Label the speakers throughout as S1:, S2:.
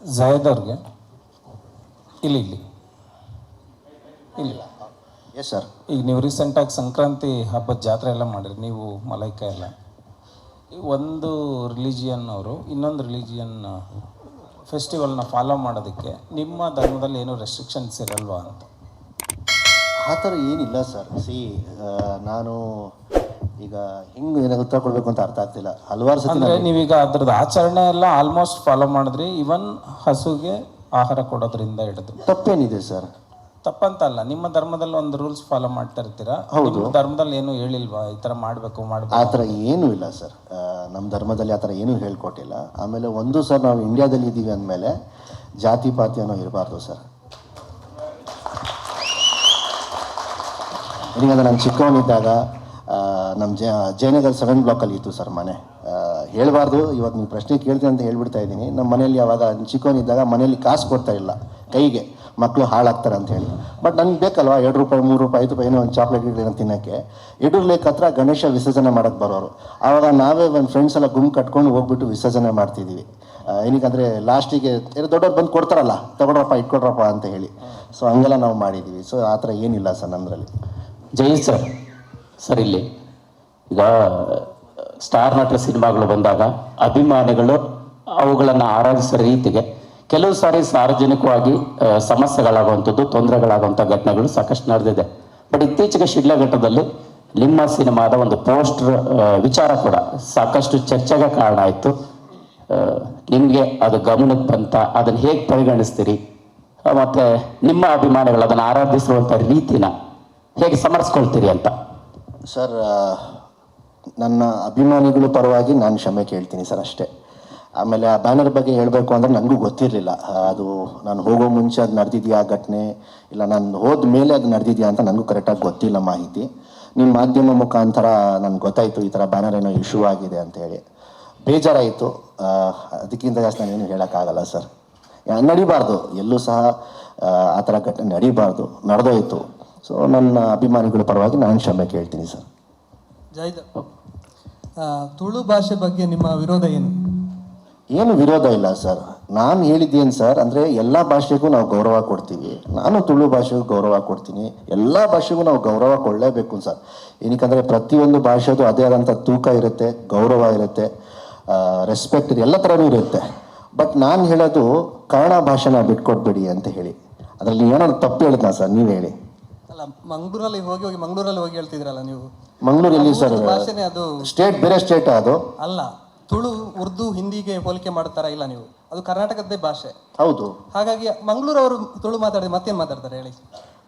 S1: Zayed ಅವ್ರಿಗೆ ಇಲ್ಲಿ ಇಲ್ಲಿ ಇಲ್ಲಿ
S2: ಎಸ್ ಸರ್.
S1: ಈಗ ನೀವು ರೀಸೆಂಟಾಗಿ ಸಂಕ್ರಾಂತಿ ಹಬ್ಬದ ಜಾತ್ರೆ ಎಲ್ಲ ಮಾಡಿರಿ ನೀವು, ಮಲೈಕ ಎಲ್ಲ. ಒಂದು ರಿಲಿಜಿಯನ್ ಅವರು ಇನ್ನೊಂದು ರಿಲಿಜಿಯನ್ ಫೆಸ್ಟಿವಲ್ನ ಫಾಲೋ ಮಾಡೋದಕ್ಕೆ ನಿಮ್ಮ ಧರ್ಮದಲ್ಲಿ ಏನೂ ರೆಸ್ಟ್ರಿಕ್ಷನ್ಸ್ ಇರಲ್ವಾ ಅಂತ?
S2: ಆ ಥರ ಏನಿಲ್ಲ ಸರ್. ನಾನು ಈಗ ಹಿಂಗೆ ಏನಾಗ ಉತ್ತರ ಕೊಡಬೇಕು ಅಂತ ಅರ್ಥ ಆಗ್ತಿಲ್ಲ. ಹಲವಾರು ಸತಿ
S1: ಅಂದರೆ ನೀವೀಗ ಅದ್ರದ್ದು ಆಚರಣೆ ಎಲ್ಲ ಆಲ್ಮೋಸ್ಟ್ ಫಾಲೋ ಮಾಡಿದ್ರಿ, ಇವನ್ ಹಸುಗೆ ಆಹಾರ ಕೊಡೋದ್ರಿಂದ ಹಿಡಿದು.
S2: ತಪ್ಪೇನಿದೆ ಸರ್?
S1: ತಪ್ಪಂತಲ್ಲ, ನಿಮ್ಮ ಧರ್ಮದಲ್ಲಿ ಒಂದು ರೂಲ್ಸ್ ಫಾಲೋ ಮಾಡ್ತಾ ಇರ್ತೀರಾ.
S2: ಹೌದು.
S1: ಧರ್ಮದಲ್ಲಿ ಏನು ಹೇಳಿಲ್ವಾ ಈ ಥರ ಮಾಡಬೇಕು
S2: ಆ ಥರ ಏನೂ ಇಲ್ಲ ಸರ್. ನಮ್ಮ ಧರ್ಮದಲ್ಲಿ ಆ ಥರ ಏನೂ ಹೇಳ್ಕೊಟ್ಟಿಲ್ಲ. ಆಮೇಲೆ ಒಂದು ಸರ್, ನಾವು ಇಂಡಿಯಾದಲ್ಲಿ ಇದ್ದೀವಿ ಅಂದಮೇಲೆ ಜಾತಿ ಪಾತಿ ಅನ್ನೋ ಇರಬಾರ್ದು ಸರ್. ಏನಂದ್ರೆ ನಾನು ಚಿಕ್ಕವನಿದ್ದಾಗ ನಮ್ಮ ಜಯನಗರ್ 7 ಬ್ಲಾಕಲ್ಲಿ ಇತ್ತು ಸರ್ ಮನೆ. ಹೇಳಬಾರ್ದು, ಇವತ್ತು ನೀವು ಪ್ರಶ್ನೆ ಕೇಳ್ತೀನಿ ಅಂತ ಹೇಳ್ಬಿಡ್ತಾ ಇದ್ದೀನಿ. ನಮ್ಮ ಮನೆಯಲ್ಲಿ ಅವಾಗ ಚಿಕ್ಕವನಿದ್ದಾಗ ಮನೆಯಲ್ಲಿ ಕಾಸು ಕೊಡ್ತಾ ಇಲ್ಲ ಕೈಗೆ, ಮಕ್ಕಳು ಹಾಳಾಗ್ತಾರೆ ಅಂತ ಹೇಳಿ. ಬಟ್ ನನಗೆ ಬೇಕಲ್ವಾ, 2 ರೂಪಾಯಿ 3 ರೂಪಾಯಿ 5 ರೂಪಾಯಿ ಏನೋ ಒಂದು ಚಾಕ್ಲೇಟ್ ಏನೋ ತಿನ್ನೋಕ್ಕೆ. ಯಡೂರು ಲೇಕ್ ಹತ್ರ ಗಣೇಶ ವಿಸರ್ಜನೆ ಮಾಡೋಕ್ಕೆ ಬರೋರು. ಆವಾಗ ನಾವೇ ಒಂದು ಫ್ರೆಂಡ್ಸ್ ಎಲ್ಲ ಗುಂಪು ಕಟ್ಕೊಂಡು ಹೋಗ್ಬಿಟ್ಟು ವಿಸರ್ಜನೆ ಮಾಡ್ತಿದ್ದೀವಿ. ಏನಕ್ಕಂದರೆ ಲಾಸ್ಟಿಗೆ ದೊಡ್ಡವ್ರು ಬಂದು ಕೊಡ್ತಾರಲ್ಲ, ತಗೊಳ್ರಪ್ಪ ಇಟ್ಕೊಡ್ರಪ್ಪ ಅಂತ ಹೇಳಿ. ಸೊ ಹಂಗೆಲ್ಲ ನಾವು ಮಾಡಿದ್ದೀವಿ. ಸೊ ಆ ಥರ ಏನಿಲ್ಲ ಸರ್ ನಮ್ಮದ್ರಲ್ಲಿ.
S3: ಜೈ ಸರ್. ಸರ್ ಇಲ್ಲಿ ಈಗ ಸ್ಟಾರ್ ನಟರ ಸಿನಿಮಾಗಳು ಬಂದಾಗ ಅಭಿಮಾನಿಗಳು ಅವುಗಳನ್ನು ಆರಾಧಿಸೋ ರೀತಿಗೆ ಕೆಲವು ಸಾರಿ ಸಾರ್ವಜನಿಕವಾಗಿ ಸಮಸ್ಯೆಗಳಾಗುವಂಥದ್ದು, ತೊಂದರೆಗಳಾಗುವಂಥ ಘಟನೆಗಳು ಸಾಕಷ್ಟು ನಡೆದಿದೆ. ಬಟ್ ಇತ್ತೀಚೆಗೆ ಶಿಡ್ಲಘಟ್ಟದಲ್ಲಿ ನಿಮ್ಮ ಸಿನಿಮಾದ ಒಂದು ಪೋಸ್ಟರ್ ವಿಚಾರ ಕೂಡ ಸಾಕಷ್ಟು ಚರ್ಚೆಗೆ ಕಾರಣ ಆಯಿತು. ನಿಮಗೆ ಅದು ಗಮನಕ್ಕೆ ಬಂತ? ಅದನ್ನು ಹೇಗೆ ಪರಿಗಣಿಸ್ತೀರಿ? ಮತ್ತು ನಿಮ್ಮ ಅಭಿಮಾನಿಗಳು ಅದನ್ನು ಆರಾಧಿಸುವಂಥ ರೀತಿನ ಹೇಗೆ ಸಮರ್ಸ್ಕೊಳ್ತೀರಿ ಅಂತ?
S2: ಸರ್, ನನ್ನ ಅಭಿಮಾನಿಗಳ ಪರವಾಗಿ ನಾನು ಕ್ಷಮೆ ಕೇಳ್ತೀನಿ ಸರ್, ಅಷ್ಟೇ. ಆಮೇಲೆ ಆ ಬ್ಯಾನರ್ ಬಗ್ಗೆ ಹೇಳಬೇಕು ಅಂದರೆ ನನಗೂ ಗೊತ್ತಿರಲಿಲ್ಲ. ಅದು ನಾನು ಹೋಗೋ ಮುಂಚೆ ಅದು ನಡೆದಿದೆಯಾ ಘಟನೆ, ಇಲ್ಲ ನಾನು ಹೋದ ಮೇಲೆ ಅದು ನಡೆದಿದೆಯಾ ಅಂತ ನನಗೂ ಕರೆಕ್ಟಾಗಿ ಗೊತ್ತಿಲ್ಲ ಮಾಹಿತಿ. ನಿಮ್ಮ ಮಾಧ್ಯಮ ಮುಖಾಂತರ ನನಗೆ ಗೊತ್ತಾಯಿತು ಈ ಥರ ಬ್ಯಾನರ್ ಏನೋ ಇಶ್ಯೂ ಆಗಿದೆ ಅಂತ ಹೇಳಿ. ಬೇಜಾರಾಯಿತು. ಅದಕ್ಕಿಂತ ಜಾಸ್ತಿ ನಾನೇನು ಹೇಳೋಕ್ಕಾಗಲ್ಲ ಸರ್. ನಡಿಬಾರ್ದು, ಎಲ್ಲೂ ಸಹ ಆ ಥರ ಘಟನೆ ನಡಿಬಾರ್ದು, ನಡೆದೋಯ್ತು. ಸೊ ನನ್ನ ಅಭಿಮಾನಿಗಳ ಪರವಾಗಿ ನಾನು ಕ್ಷಮೆ ಕೇಳ್ತೀನಿ ಸರ್.
S4: ಜೈದ, ತುಳು ಭಾಷೆ ಬಗ್ಗೆ ನಿಮ್ಮ ವಿರೋಧ ಏನು?
S2: ಏನು ವಿರೋಧ ಇಲ್ಲ ಸರ್. ನಾನು ಹೇಳಿದ್ದೇನು ಸರ್ ಅಂದರೆ, ಎಲ್ಲ ಭಾಷೆಗೂ ನಾವು ಗೌರವ ಕೊಡ್ತೀವಿ. ನಾನು ತುಳು ಭಾಷೆಗೂ ಗೌರವ ಕೊಡ್ತೀನಿ. ಎಲ್ಲ ಭಾಷೆಗೂ ನಾವು ಗೌರವ ಕೊಡಲೇಬೇಕು ಸರ್. ಏನಕ್ಕಂದರೆ ಪ್ರತಿಯೊಂದು ಭಾಷೆದು ಅದೇ ಆದಂಥ ತೂಕ ಇರುತ್ತೆ, ಗೌರವ ಇರುತ್ತೆ, ರೆಸ್ಪೆಕ್ಟ್ ಇದೆ, ಎಲ್ಲ ಥರನೂ ಇರುತ್ತೆ. ಬಟ್ ನಾನು ಹೇಳೋದು ಕನ್ನಡ ಭಾಷೆನ ಬಿಟ್ಕೊಡ್ಬೇಡಿ ಅಂತ ಹೇಳಿ. ಅದರಲ್ಲಿ ಏನಾದ್ರು ತಪ್ಪು ಹೇಳಿದ್ನಾ ಸರ್? ನೀವು ಹೇಳಿ.
S4: ಅಲ್ಲ, ಮಂಗಳೂರಲ್ಲಿ ಹೋಗಿ ಹೇಳ್ತಿದ್ರಲ್ಲ ನೀವು.
S2: ಮಂಗಳೂರಲ್ಲಿ ಸರ್
S4: ಭಾಷೆನೇ ಅದು
S2: ಸ್ಟೇಟ್, ಬೇರೆ ಸ್ಟೇಟ್ ಅದು
S4: ಅಲ್ಲ. ತುಳು, ಉರ್ದು, ಹಿಂದಿಗೆ ಹೋಲಿಕೆ ಮಾಡ್ತಾರ? ಇಲ್ಲ, ನೀವು ಅದು ಕರ್ನಾಟಕದ್ದೇ ಭಾಷೆ.
S2: ಹೌದು.
S4: ಹಾಗಾಗಿ ಮಂಗಳೂರವರು ತುಳು ಮಾತಾಡಿದ್ರೆ ಮತ್ತೇನು ಮಾತಾಡ್ತಾರೆ ಹೇಳಿ?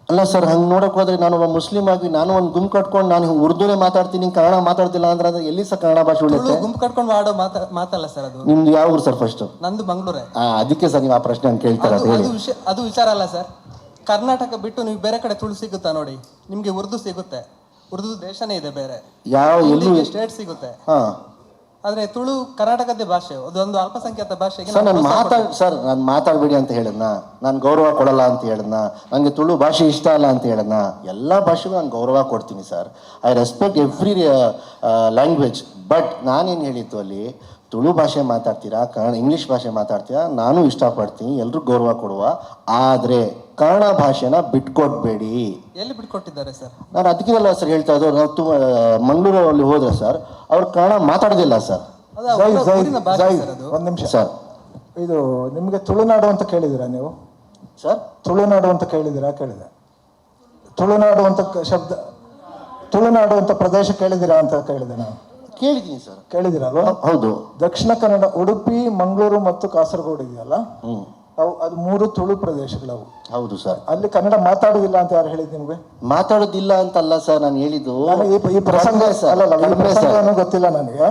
S2: ಅಲ್ಲ ಸರ್, ಹಂಗೆ ನೋಡೋಕೆ ಹೋದ್ರೆ ನಾನು ಒಬ್ಬ ಮುಸ್ಲಿಂ ಆಗಿ ನಾನು ಒಂದು ಗುಂಪು ಕಟ್ಕೊಂಡು ನಾನು ಉರ್ದುನೇ ಮಾತಾಡ್ತೀನಿ, ಕನ್ನಡ ಮಾತಾಡ್ತಿಲ್ಲ ಅಂದ್ರೆ ಅದು ಎಲ್ಲಿ ಸರ್ ಕನ್ನಡ ಭಾಷೆ ಉಳಿಯುತ್ತೆ?
S4: ಗುಂಪು ಕಟ್ಕೊಂಡು ಆಡೋ ಮಾತಲ್ಲ ಸರ್ ಅದು.
S2: ನಿಮ್ದು ಯಾವ ಊರು ಸರ್ ಫಸ್ಟ್?
S4: ನಂದು ಮಂಗಳೂರೇ.
S2: ಅದಕ್ಕೆ ಸರ್ ನೀವು ಆ ಪ್ರಶ್ನೆ ಹಂಗೆ ಕೇಳ್ತಾರೆ ಹೇಳಿ.
S4: ಅದು ವಿಚಾರ ಅಲ್ಲ ಸರ್. ಕರ್ನಾಟಕ ಬಿಟ್ಟು ನೀವು ಬೇರೆ ಕಡೆ ತುಳು ಸಿಗುತ್ತಾ ನೋಡಿ? ನಿಮ್ಗೆ ಉರ್ದು ಸಿಗುತ್ತೆ, ಉರ್ದು ದೇಶನೇ ಇದೆ ಬೇರೆ,
S2: ಯಾವ ಎಲ್ಲಿ
S4: ಸ್ಟೇಟ್ ಸಿಗುತ್ತೆ.
S2: ಹಾ,
S4: ಆದ್ರೆ ತುಳು ಕರ್ನಾಟಕದ ಭಾಷೆ, ಅದೊಂದು ಅಲ್ಪಸಂಖ್ಯಾತ ಭಾಷೆಗೆ.
S2: ಸರ್ ನಾನು ಮಾತಾಡಬೇಡಿ ಅಂತ ಹೇಳಿದ್ನ? ನಾನು ಗೌರವ ಕೊಡಲ್ಲ ಅಂತ ಹೇಳಿದ್ನ? ನನಗೆ ತುಳು ಭಾಷೆ ಇಷ್ಟ ಅಲ್ಲ ಅಂತ ಹೇಳಿದ್ನ? ಎಲ್ಲ ಭಾಷೆಗೂ ನಾನು ಗೌರವ ಕೊಡ್ತೀನಿ sir. I respect every language. But ನಾನೇನು ಹೇಳಿದ್ದು ಅಲ್ಲಿ, ತುಳು ಭಾಷೆ ಮಾತಾಡ್ತೀರಾ, ಇಂಗ್ಲೀಷ್ ಭಾಷೆ ಮಾತಾಡ್ತೀರಾ, ನಾನು ಇಷ್ಟಪಡ್ತೀನಿ, ಎಲ್ರಿಗೂ ಗೌರವ ಕೊಡುವ. ಆದರೆ ಕನ್ನಡ ಭಾಷೆನ ಬಿಟ್ಕೊಡ್ಬೇಡಿ.
S4: ಎಲ್ಲಿ ಬಿಟ್ಕೊಟ್ಟಿದ್ದಾರೆ ಸರ್? ನಾನು
S2: ಅದಕ್ಕೆಲ್ಲ ಸರ್ ಹೇಳ್ತಾ ಇದ್ದು. ನಾವು ಮಂಗಳೂರಲ್ಲಿ ಹೋದ್ರೆ ಸರ್ ಅವ್ರು ಕನ್ನಡ ಮಾತಾಡೋದಿಲ್ಲ ಸರ್.
S5: ಒಂದು ನಿಮಿಷ ಸರ್, ಇದು ನಿಮಗೆ ತುಳುನಾಡು ಅಂತ ಕೇಳಿದಿರಾ ನೀವು
S2: ಸರ್?
S5: ತುಳುನಾಡು ಅಂತ ಕೇಳಿದಿರಾ? ಕೇಳಿದೆ. ತುಳುನಾಡು ಅಂತ ಶಬ್ದ, ತುಳುನಾಡು ಅಂತ ಪ್ರದೇಶ ಕೇಳಿದಿರಾ ಅಂತ ಕೇಳಿದೆ ನಾನು.
S2: ಕೇಳಿದ್ದೀನಿ ಸರ್.
S5: ಕೇಳಿದಿರಲ್ವಾ?
S2: ಹೌದು.
S5: ದಕ್ಷಿಣ ಕನ್ನಡ, ಉಡುಪಿ, ಮಂಗಳೂರು ಮತ್ತು ಕಾಸರಗೋಡು ಇದೆಯಲ್ಲ, ಅದು 3 ತುಳು ಪ್ರದೇಶಗಳವು.
S2: ಹೌದು ಸರ್.
S5: ಅಲ್ಲಿ ಕನ್ನಡ ಮಾತಾಡುದಿಲ್ಲ ಅಂತ ಯಾರು ಹೇಳಿದ್ ನಿಮ್ಗೆ?
S2: ಮಾತಾಡೋದಿಲ್ಲ ಅಂತಲ್ಲ ಸರ್ ನಾನು ಹೇಳಿದ್ದು.
S5: ಈ ಪ್ರಸಂಗ ಗೊತ್ತಿಲ್ಲ ನನಗೆ.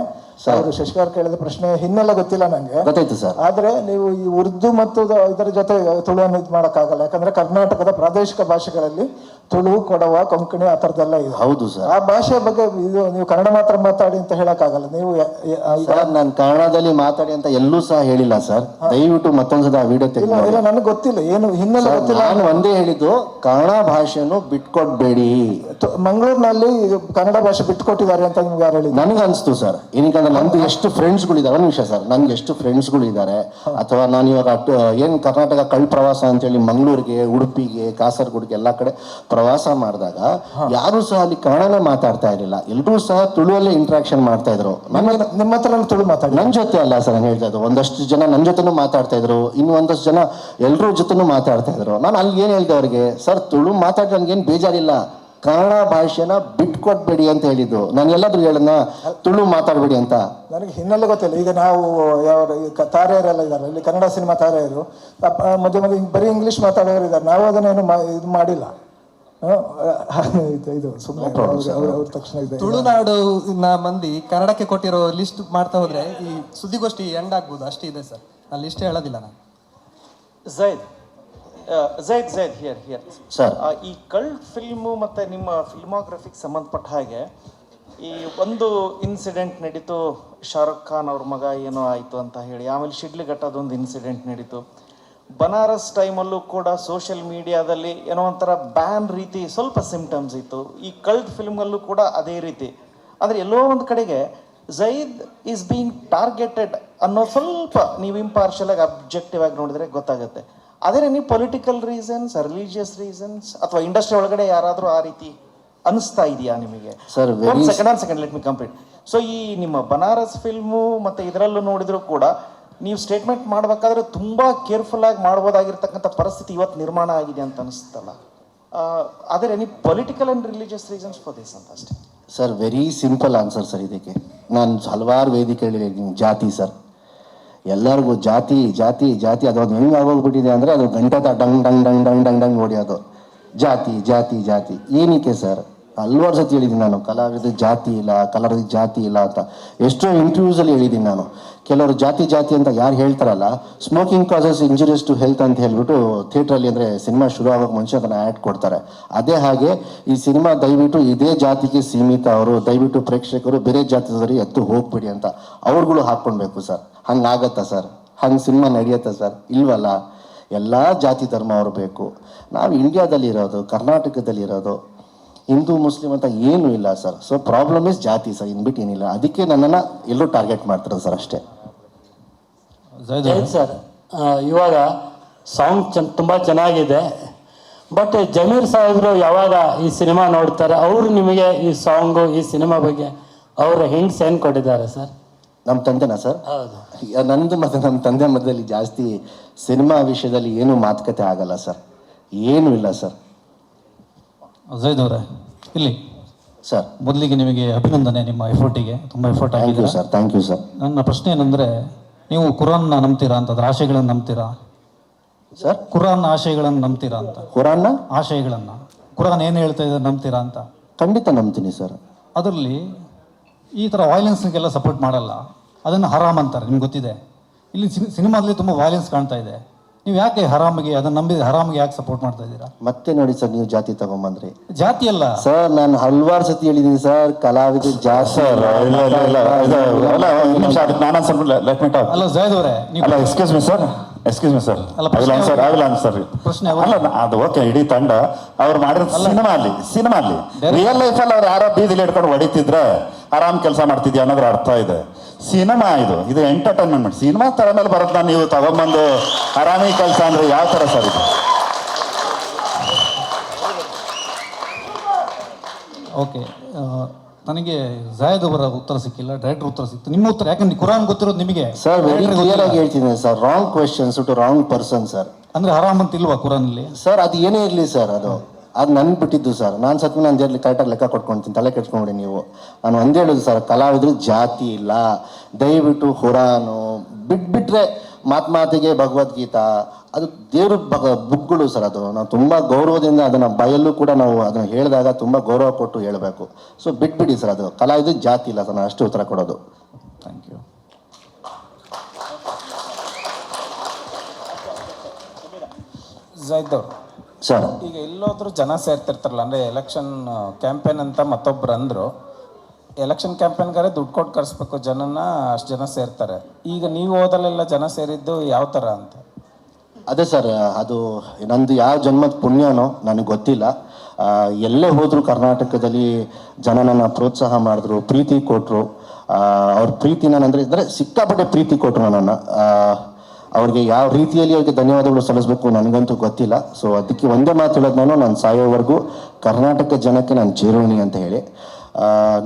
S5: ಅವರು ಶಶಿಕಾರ್ ಕೇಳಿದ ಪ್ರಶ್ನೆ ಹಿನ್ನೆಲೆ ಗೊತ್ತಿಲ್ಲ ನನಗೆ.
S2: ಗೊತ್ತಾಯ್ತು ಸರ್.
S5: ಆದ್ರೆ ನೀವು ಈ ಉರ್ದು ಮತ್ತು ಇದರ ಜೊತೆ ತುಳುವನ್ನು ಇದು ಮಾಡಕ್ಕಾಗಲ್ಲ. ಯಾಕಂದ್ರೆ ಕರ್ನಾಟಕದ ಪ್ರಾದೇಶಿಕ ಭಾಷೆಗಳಲ್ಲಿ ತುಳು, ಕೊಡವ, ಕೊಂಕಣಿ ಆ ಥರದ್ದೆಲ್ಲ ಇದೆ.
S2: ಹೌದು ಸರ್.
S5: ಆ ಭಾಷೆ ಬಗ್ಗೆ ಇದು ನೀವು ಕನ್ನಡ ಮಾತ್ರ ಮಾತಾಡಿ ಅಂತ ಹೇಳಕ್ಕಾಗಲ್ಲ. ನೀವು
S2: ನಾನು ಕನ್ನಡದಲ್ಲಿ ಮಾತಾಡಿ ಅಂತ ಎಲ್ಲೂ ಸಹ ಹೇಳಿಲ್ಲ ಸರ್. ದಯವಿಟ್ಟು ಮತ್ತೊಂದ್ಸಲ ಆ ವಿಡಿಯೋ ತೆಗೆದು.
S5: ಇಲ್ಲ, ನನಗೆ ಗೊತ್ತಿಲ್ಲ, ಏನು ಹಿನ್ನೆಲೆ ಗೊತ್ತಿಲ್ಲ.
S2: ನಾನು ಒಂದೇ ಹೇಳಿದ್ದು, ಕನ್ನಡ ಭಾಷೆಯನ್ನು ಬಿಟ್ಕೊಡ್ಬೇಡಿ.
S5: ಮಂಗಳೂರಿನಲ್ಲಿ ಕನ್ನಡ ಭಾಷೆ ಬಿಟ್ಕೊಟ್ಟಿದ್ದಾರೆ ಅಂತ ನಿಮ್ಗೆ ಯಾರು ಹೇಳಿದ್ರು?
S2: ನನಗೆ ಅನಿಸ್ತು ಸರ್. ಏನಕ್ಕೆ ಯಾಕಂದ್ರೆ ನಂದು ಎಷ್ಟು ಫ್ರೆಂಡ್ಸ್ಗಳಿದ್ದಾರೆ, ಒಂದು ನಿಮಿಷ ಸರ್, ನನಗೆ ಎಷ್ಟು ಫ್ರೆಂಡ್ಸ್ಗಳಿದ್ದಾರೆ, ಅಥವಾ ನಾನು ಇವಾಗ ಏನು ಕರ್ನಾಟಕ ಕಳ್ ಪ್ರವಾಸ ಅಂತೇಳಿ ಮಂಗಳೂರಿಗೆ, ಉಡುಪಿಗೆ, ಕಾಸರಗೋಡಿಗೆ ಎಲ್ಲ ಕಡೆ ಪ್ರವಾಸ ಮಾಡಿದಾಗ ಯಾರು ಸಹ ಅಲ್ಲಿ ಕನ್ನಡನೇ ಮಾತಾಡ್ತಾ ಇರಲಿಲ್ಲ, ಎಲ್ಲರೂ ಸಹ ತುಳುವಲ್ಲೇ ಇಂಟ್ರಾಕ್ಷನ್ ಮಾಡ್ತಾ ಇದ್ರು.
S5: ನಿಮ್ಮ ಹತ್ರ ತುಳು ಮಾತಾಡಿ.
S2: ನನ್ನ ಜೊತೆ ಅಲ್ಲ ಸರ್ ನಾನು ಹೇಳ್ತಾ ಇದ್ದು, ಒಂದಷ್ಟು ಜನ ನನ್ನ ಜೊತೆನೂ ಮಾತಾಡ್ತಾ ಇದ್ರು, ಇನ್ನು ಒಂದಷ್ಟು ಜನ ಎಲ್ಲರೂ ಜೊತೆನೂ ಮಾತಾಡ್ತಾ ಇದ್ರು. ನಾನು ಅಲ್ಲಿ ಏನು ಹೇಳಿದೆ ಅವ್ರಿಗೆ, ಸರ್ ತುಳು ಮಾತಾಡಿ ನನಗೇನು ಬೇಜಾರಿಲ್ಲ, ಕನ್ನಡ ಭಾಷೆನ ಬಿಟ್ಕೊಟ್ಬೇಡಿ ಅಂತ ಹೇಳಿದ್ದು. ನಾನು ಎಲ್ಲಾದ್ರೂ ಹೇಳೋಣ ತುಳು ಮಾತಾಡಬೇಡಿ ಅಂತ?
S5: ನನಗೆ ಹಿನ್ನೆಲೆ ಗೊತ್ತಿಲ್ಲ. ಈಗ ನಾವು ಯಾವ ತಾರೆಯರೆಲ್ಲ ಇದ್ದಾರೆ ಇಲ್ಲಿ, ಕನ್ನಡ ಸಿನಿಮಾ ತಾರೆಯರು ಮಧ್ಯೆ ಮಧ್ಯೆ ಬರೀ ಇಂಗ್ಲೀಷ್ ಮಾತಾಡೋರು ಇದ್ದಾರೆ. ನಾವು ಅದನ್ನೇನು ಇದು ಮಾಡಿಲ್ಲ. ಇದು ಸುಮ್ಮನೆ ಅವ್ರ ತಕ್ಷಣ ಇದೆ.
S4: ತುಳುನಾಡು ಮಂದಿ ಕನ್ನಡಕ್ಕೆ ಕೊಟ್ಟಿರೋ ಲಿಸ್ಟ್ ಮಾಡ್ತಾ ಹೋದ್ರೆ ಈ ಸುದ್ದಿಗೋಷ್ಠಿ ಎಂಡ್ ಆಗ್ಬೋದು, ಅಷ್ಟೇ ಇದೆ ಸರ್. ನಾನು ಲಿಸ್ಟ್ ಹೇಳೋದಿಲ್ಲ ನಾನು.
S6: ಝೈದ್ ಹಿಯರ್
S2: ಸರ್,
S6: ಈ ಕಲ್ಟ್ ಫಿಲ್ಮು ಮತ್ತು ನಿಮ್ಮ ಫಿಲ್ಮೋಗ್ರಫಿಗೆ ಸಂಬಂಧಪಟ್ಟ ಹಾಗೆ ಈ ಒಂದು ಇನ್ಸಿಡೆಂಟ್ ನಡೀತು, ಶಾರುಖ್ ಖಾನ್ ಅವ್ರ ಮಗ ಏನೋ ಆಯಿತು ಅಂತ ಹೇಳಿ, ಆಮೇಲೆ ಶಿಡ್ಲಿಘಟ್ಟದೊಂದು ಇನ್ಸಿಡೆಂಟ್ ನಡೀತು. ಬನಾರಸ್ ಟೈಮಲ್ಲೂ ಕೂಡ ಸೋಷಿಯಲ್ ಮೀಡಿಯಾದಲ್ಲಿ ಏನೋ ಒಂಥರ ಬ್ಯಾನ್ ರೀತಿ ಸ್ವಲ್ಪ ಸಿಂಪ್ಟಮ್ಸ್ ಇತ್ತು. ಈ ಕಲ್ಟ್ ಫಿಲ್ಮಲ್ಲೂ ಕೂಡ ಅದೇ ರೀತಿ. ಅಂದರೆ ಎಲ್ಲೋ ಒಂದು ಕಡೆಗೆ ಝೈದ್ ಈಸ್ ಬೀಯಿಂಗ್ ಟಾರ್ಗೆಟೆಡ್ ಅನ್ನೋ ಸ್ವಲ್ಪ ನೀವು ಇಂಪಾರ್ಷಿಯಲ್ ಆಗಿ ಅಬ್ಜೆಕ್ಟಿವ್ ಆಗಿ ನೋಡಿದ್ರೆ ಗೊತ್ತಾಗುತ್ತೆ. ಅದೇ ನೀವು ಪೊಲಿಟಿಕಲ್ ರೀಸನ್ಸ್, ರಿಲಿಜಿಯಸ್ ರೀಸನ್ಸ್, ಅಥವಾ ಇಂಡಸ್ಟ್ರಿ ಒಳಗಡೆ ಯಾರಾದರೂ ಆ ರೀತಿ ಅನಿಸ್ತಾ ಇದೆಯಾ ನಿಮಗೆ?
S2: Sir,
S6: second let me complete. So ಈ ನಿಮ್ಮ ಬನಾರಸ್ ಫಿಲ್ಮು ಮತ್ತು ಇದರಲ್ಲೂ ನೋಡಿದ್ರು ಕೂಡ ನೀವು ಸ್ಟೇಟ್ಮೆಂಟ್ ಮಾಡಬೇಕಾದ್ರೆ ತುಂಬ ಕೇರ್ಫುಲ್ ಆಗಿ ಮಾಡ್ಬೋದಾಗಿರ್ತಕ್ಕಂಥ ಪರಿಸ್ಥಿತಿ ಇವತ್ತು ನಿರ್ಮಾಣ ಆಗಿದೆ ಅಂತ ಅನಿಸ್ತಲ್ಲ. ಆದರೆ ನೀವು political and religious reasons for this ಅಂತ ಅಷ್ಟೇ.
S2: Sir, very simple answer sir ಇದಕ್ಕೆ. ನಾನು ಹಲವಾರು ವೇದಿಕೆಗಳಲ್ಲಿ ಹೇಳಿದ್ದೀನಿ, ಜಾತಿ ಸರ್. ಎಲ್ಲರಿಗೂ ಜಾತಿ ಜಾತಿ ಜಾತಿ, ಅದೊಂದು ಹೆಂಗೆ ಆಗೋಗ್ಬಿಟ್ಟಿದೆ ಅಂದರೆ ಅದು ಗಂಟದ ಡಂಗ್ ಡಂಗ್ ಡಂಗ್ ಡಂಗ್ ಡಂಗ್ ಡಂಗ್ ಹೊಡೆಯೋದು. ಜಾತಿ ಜಾತಿ ಜಾತಿ ಏನಕ್ಕೆ ಸರ್? ಹಲ್ವಾರು ಸತಿ ಹೇಳಿದ್ದೀನಿ ನಾನು, ಕಲಾವಿದ ಜಾತಿ ಇಲ್ಲ, ಕಲರ್ ಜಾತಿ ಇಲ್ಲ ಅಂತ ಎಷ್ಟೋ ಇಂಟರ್ವ್ಯೂಸಲ್ಲಿ ಹೇಳಿದ್ದೀನಿ ನಾನು. ಕೆಲವರು ಜಾತಿ ಜಾತಿ ಅಂತ ಯಾರು ಹೇಳ್ತಾರಲ್ಲ, smoking causes injurious to health ಅಂತ ಹೇಳ್ಬಿಟ್ಟು ಥಿಯೇಟ್ರಲ್ಲಿ, ಅಂದರೆ ಸಿನಿಮಾ ಶುರು ಆಗೋಕೆ ಮುಂಚೆ ಅದನ್ನು ಆ್ಯಡ್ ಕೊಡ್ತಾರೆ. ಅದೇ ಹಾಗೆ ಈ ಸಿನಿಮಾ ದಯವಿಟ್ಟು ಇದೇ ಜಾತಿಗೆ ಸೀಮಿತ, ಅವರು ದಯವಿಟ್ಟು ಪ್ರೇಕ್ಷಕರು ಬೇರೆ ಜಾತಿದವರಿಗೆ ಎತ್ತು ಹೋಗ್ಬಿಡಿ ಅಂತ ಅವ್ರುಗಳು ಹಾಕ್ಕೊಳ್ಬೇಕು ಸರ್. ಹಂಗಾಗತ್ತಾ ಸರ್? ಹಂಗೆ ಸಿನಿಮಾ ನಡೆಯುತ್ತಾ ಸರ್? ಇಲ್ವಲ್ಲ. ಎಲ್ಲ ಜಾತಿ ಧರ್ಮ ಅವರು ಬೇಕು. ನಾವು ಇಂಡಿಯಾದಲ್ಲಿರೋದು, ಕರ್ನಾಟಕದಲ್ಲಿರೋದು, ಹಿಂದೂ ಮುಸ್ಲಿಂ ಅಂತ ಏನೂ ಇಲ್ಲ ಸರ್. ಸೊ ಪ್ರಾಬ್ಲಮ್ ಇಸ್ ಜಾತಿ ಸರ್, ಇನ್ಬಿಟ್ಟು ಏನಿಲ್ಲ. ಅದಕ್ಕೆ ನನ್ನನ್ನು ಎಲ್ಲರೂ ಟಾರ್ಗೆಟ್ ಮಾಡ್ತಾರೆ ಸರ್, ಅಷ್ಟೇ.
S7: ಸರ್, ಇವಾಗ ಸಾಂಗ್ ತುಂಬ ಚೆನ್ನಾಗಿದೆ. ಬಟ್ ಜಮೀರ್ ಸಾಹೇಬರು ಯಾವಾಗ ಈ ಸಿನಿಮಾ ನೋಡ್ತಾರೆ, ಅವರು ನಿಮಗೆ ಈ ಸಾಂಗು, ಈ ಸಿನಿಮಾ ಬಗ್ಗೆ ಅವರ ಹಿಂಟ್ಸ್ ಏನು ಕೊಟ್ಟಿದ್ದಾರೆ ಸರ್?
S2: ನಮ್ಮ ತಂದೆನಾ ಸರ್?
S7: ಹೌದು.
S2: ನಂದು ಮತ್ತು ನಮ್ಮ ತಂದೆ ಮಧ್ಯದಲ್ಲಿ ಜಾಸ್ತಿ ಸಿನಿಮಾ ವಿಷಯದಲ್ಲಿ ಏನೂ ಮಾತುಕತೆ ಆಗಲ್ಲ ಸರ್, ಏನೂ ಇಲ್ಲ ಸರ್.
S8: ಝೈದ್ ಅವರೇ, ಇಲ್ಲಿ
S2: ಸರ್,
S8: ಮೊದಲಿಗೆ ನಿಮಗೆ ಅಭಿನಂದನೆ, ನಿಮ್ಮ ಎಫರ್ಟಿಗೆ ತುಂಬ ಎಫರ್ಟ್
S2: ಥ್ಯಾಂಕ್ ಯು
S8: ಆಗಿದೆ
S2: ಸರ್, ಥ್ಯಾಂಕ್ ಯು ಸರ್.
S8: ನನ್ನ ಪ್ರಶ್ನೆ ಏನಂದರೆ, ನೀವು ಕುರಾನ್ನ ನಂಬ್ತೀರಾ ಅಂತ, ಅದ್ರ ಆಶಯಗಳನ್ನು ನಂಬ್ತೀರಾ
S2: ಸರ್?
S8: ಕುರಾನ್ ಆಶಯಗಳನ್ನು ನಂಬ್ತೀರಾ ಅಂತ?
S2: ಕುರಾನ್ನ
S8: ಆಶಯಗಳನ್ನು, ಕುರಾನ್ ಏನು ಹೇಳ್ತಾ ಇದೆ ನಂಬ್ತೀರಾ ಅಂತ?
S2: ಖಂಡಿತ ನಂಬ್ತೀನಿ ಸರ್.
S8: ಅದರಲ್ಲಿ ಈ ಥರ ವೈಲೆನ್ಸ್ಗೆಲ್ಲ ಸಪೋರ್ಟ್ ಮಾಡಲ್ಲ, ಅದನ್ನು ಹರಾಮ್ ಅಂತಾರೆ, ನಿಮ್ಗೆ ಗೊತ್ತಿದೆ. ಇಲ್ಲಿ ಸಿನಿಮಾದಲ್ಲಿ ತುಂಬ ವೈಲೆನ್ಸ್ ಕಾಣ್ತಾ ಇದೆ. ನೀವು ಯಾಕೆ ಹರಾಮಿಗೆ, ಅದನ್ನು ನಂಬಿದ ಹರಾಮಿಗೆ ಯಾಕೆ ಸಪೋರ್ಟ್ ಮಾಡ್ತಾ ಇದ್ದೀರಾ?
S2: ಮತ್ತೆ ನೋಡಿ ಸರ್, ನೀವು ಜಾತಿ ತಗೊಂಬಂದ್ರಿ.
S8: ಜಾತಿ ಅಲ್ಲ
S2: ಸರ್, ನಾನು ಹಲವಾರು ಸತಿ ಹೇಳಿದ್ದೀನಿ ಸರ್, ಕಲಾವಿದ ಜಾತಿ
S9: ಸರ್.
S8: ಅಲ್ಲ ಝೈದ್ ಅವರೇ, ನೀವು
S9: ಎಕ್ಸ್ಕ್ಯೂಸ್ ಮಿ ಸರ್,
S8: ಅಲ್ಲ, ಪ್ರಶ್ನೆ
S9: ಸರ್.
S8: ಪ್ರಶ್ನೆ
S9: ಅಲ್ಲ, ಅದು ಓಕೆ, ಇಡೀ ತಂಡ ಅವ್ರು ಮಾಡಿರೋ ಸಿನಿಮಾ ಅಲ್ಲಿ ರಿಯಲ್ ಲೈಫಲ್ಲಿ ಅವ್ರು ಯಾರೋ ಬೀದಿಲಿ ಹಿಡ್ಕೊಂಡು ಹೊಡಿತಿದ್ರೆ ಆರಾಮ್ ಕೆಲಸ ಮಾಡ್ತಿದ್ಯಾ ಅನ್ನೋದ್ರ ಅರ್ಥ ಇದೆ. ಸಿನಿಮಾ ಇದು ಎಂಟರ್ಟೈನ್ಮೆಂಟ್. ಸಿನಿಮಾ ತರ ಮೇಲೆ ಬರೋದನ್ನ ನೀವು ತಗೊಂಡ್ಬಂದು ಆರಾಮಿ ಕೆಲಸ ಅಂದ್ರೆ ಯಾವ ತರ ಸರ್ ಇದು?
S8: ಓಕೆ, ನನಗೆ ಜಾಯದ್ ಅವರ ಉತ್ತರ ಸಿಕ್ಕಿಲ್ಲ, ಡೈರೆಕ್ಟರ್ ಉತ್ತರ ಸಿಕ್ತು. ನಿಮ್ಮ ಉತ್ತರ, ಯಾಕಂದ್ರೆ ಕುರಾನ್ ಗೊತ್ತಿರೋದು ನಿಮಗೆ.
S2: ಸರ್, ವೆರಿ ಕ್ಲಿಯರ್ ಆಗಿ ಹೇಳ್ತೀನಿ sir, wrong questions to wrong person sir.
S8: ಅಂದ್ರೆ ಹರಾಮ್ ಅಂತ ಇಲ್ವಾ ಕುರಾನಲ್ಲಿ?
S2: ಸರ್, ಅದು ಏನೇ ಇರಲಿ ಸರ್, ಅದು ನನ್ ಬಿಟ್ಟಿದ್ದು ಸರ್. ನಾನು ಸತ್ವ ನಾನು ಕರೆಕ್ಟಾಗಿ ಲೆಕ್ಕ ಕೊಟ್ಕೊಳ್ತೀನಿ, ತಲೆ ಕೆಡ್ಸ್ಕೊಂಬಿಡಿ ನೀವು. ನಾನು ಒಂದೇ ಹೇಳೋದು ಸರ್, ಕಲಾವಿದ್ರು ಜಾತಿ ಇಲ್ಲ. ದಯವಿಟ್ಟು ಹುರಾನು ಬಿಟ್ಬಿಟ್ರೆ ಮಾತಿಗೆ ಭಗವದ್ಗೀತಾ, ಅದು ದೇವ್ರ ಬುಕ್ಗಳು ಸರ್. ಅದು ನಾವು ತುಂಬ ಗೌರವದಿಂದ ಅದನ್ನು ಬಯಲ್ಲೂ ಕೂಡ ನಾವು ಅದನ್ನು ಹೇಳಿದಾಗ ತುಂಬ ಗೌರವ ಕೊಟ್ಟು ಹೇಳಬೇಕು. ಸೊ ಬಿಟ್ಬಿಡಿ ಸರ್, ಅದು ಕಲಾವಿದ ಜಾತಿ ಇಲ್ಲ ಸರ್. ನಾನು ಅಷ್ಟು ಉತ್ತರ ಕೊಡೋದು.
S8: Thank you.
S1: ಝೈದ್ ಅವ್ರು,
S2: ಸರ್,
S1: ಈಗ ಎಲ್ಲೋದ್ರೂ ಜನ ಸೇರ್ತಿರ್ತಾರಲ್ಲ, ಅಂದರೆ ಎಲೆಕ್ಷನ್ ಕ್ಯಾಂಪೇನ್ ಅಂತ ಮತ್ತೊಬ್ರು ಅಂದರು. ಎಲೆಕ್ಷನ್ ಕ್ಯಾಂಪೇನ್ಗಾರೆ ದುಡ್ಡು ಕೊಟ್ಟು ಕರೆಸ್ಬೇಕು ಜನನ, ಅಷ್ಟು ಜನ ಸೇರ್ತಾರೆ. ಈಗ ನೀವು ಹೋದಲ್ಲೆಲ್ಲ ಜನ ಸೇರಿದ್ದು ಯಾವ ಥರ ಅಂತ?
S2: ಅದೇ ಸರ್, ಅದು ನಂದು ಯಾವ ಜನ್ಮದ ಪುಣ್ಯನೋ ನನಗೆ ಗೊತ್ತಿಲ್ಲ. ಎಲ್ಲೇ ಹೋದರೂ ಕರ್ನಾಟಕದಲ್ಲಿ ಜನ ನನ್ನ ಪ್ರೋತ್ಸಾಹ ಮಾಡಿದ್ರು, ಪ್ರೀತಿ ಕೊಟ್ಟರು. ಅವ್ರ ಪ್ರೀತಿನ ಅಂದರೆ ಸಿಕ್ಕಾಪಟ್ಟೆ ಪ್ರೀತಿ ಕೊಟ್ಟರು ನನ್ನನ್ನು. ಅವ್ರಿಗೆ ಯಾವ ರೀತಿಯಲ್ಲಿ ಅವ್ರಿಗೆ ಧನ್ಯವಾದಗಳು ಸಲ್ಲಿಸಬೇಕು ನನಗಂತೂ ಗೊತ್ತಿಲ್ಲ. ಸೊ ಅದಕ್ಕೆ ಒಂದೇ ಮಾತು ಹೇಳೋದು, ನಾನು ಸಾಯೋವರೆಗೂ ಕರ್ನಾಟಕ ಜನಕ್ಕೆ ನಾನು ಚಿರೋಣಿ ಅಂತ ಹೇಳಿ.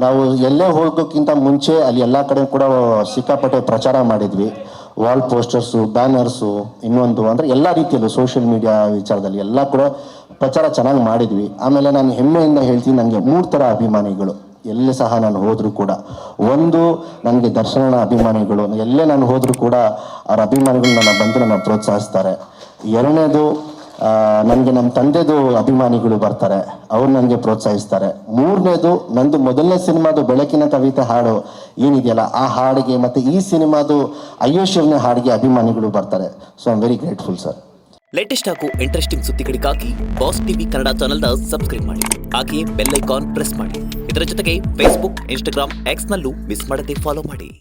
S2: ನಾವು ಎಲ್ಲೇ ಹೋಗೋಕ್ಕಿಂತ ಮುಂಚೆ ಅಲ್ಲಿ ಎಲ್ಲ ಕಡೆ ಕೂಡ ಸಿಕ್ಕಾಪಟ್ಟೆ ಪ್ರಚಾರ ಮಾಡಿದ್ವಿ. ವಾಲ್ ಪೋಸ್ಟರ್ಸು, ಬ್ಯಾನರ್ಸು, ಇನ್ನೊಂದು ಅಂದರೆ ಎಲ್ಲ ರೀತಿಯಲ್ಲೂ ಸೋಷಿಯಲ್ ಮೀಡಿಯಾ ವಿಚಾರದಲ್ಲಿ ಎಲ್ಲ ಕೂಡ ಪ್ರಚಾರ ಚೆನ್ನಾಗಿ ಮಾಡಿದ್ವಿ. ಆಮೇಲೆ ನಾನು ಹೆಮ್ಮೆಯಿಂದ ಹೇಳ್ತೀನಿ, ನನಗೆ 3 ಥರ ಅಭಿಮಾನಿಗಳು ಎಲ್ಲೇ ಸಹ ನಾನು ಹೋದರೂ ಕೂಡ. ಒಂದು, ನನಗೆ ದರ್ಶನ ಅಭಿಮಾನಿಗಳು, ಎಲ್ಲೇ ನಾನು ಹೋದರೂ ಕೂಡ ಅವ್ರ ಅಭಿಮಾನಿಗಳು ನನ್ನ ಬಂದು ನನ್ನ ಪ್ರೋತ್ಸಾಹಿಸ್ತಾರೆ. 2ನೇದು, ನನಗೆ ನಮ್ಮ ತಂದೆದು ಅಭಿಮಾನಿಗಳು ಬರ್ತಾರೆ, ಅವ್ರು ನನಗೆ ಪ್ರೋತ್ಸಾಹಿಸ್ತಾರೆ. 3ನೇದು, ನಂದು ಮೊದಲನೇ ಸಿನಿಮಾದು ಬೆಳಕಿನ ಕವಿತೆ ಹಾಡು ಏನಿದೆಯಲ್ಲ ಆ ಹಾಡಿಗೆ ಮತ್ತು ಈ ಸಿನಿಮಾದು ಅಯ್ಯೋ ಶಿವನೇ ಹಾಡಿಗೆ ಅಭಿಮಾನಿಗಳು ಬರ್ತಾರೆ. So I am very grateful sir.
S10: Latest ಹಾಗೂ ಇಂಟ್ರೆಸ್ಟಿಂಗ್ ಸುದ್ದಿಗಳಿಗಾಗಿ ಬಾಸ್ ಟಿವಿ ಕನ್ನಡ ಚಾನೆಲ್ನ ಸಬ್ಸ್ಕ್ರೈಬ್ ಮಾಡಿ. ಹಾಗೆಯೇ ಬೆಲ್ ಐಕಾನ್ ಪ್ರೆಸ್ ಮಾಡಿ. ಇದರ ಜೊತೆಗೆ ಫೇಸ್ಬುಕ್, ಇನ್ಸ್ಟಾಗ್ರಾಮ್, ಎಕ್ಸ್ನಲ್ಲೂ ಮಿಸ್ ಮಾಡದೆ ಫಾಲೋ ಮಾಡಿ.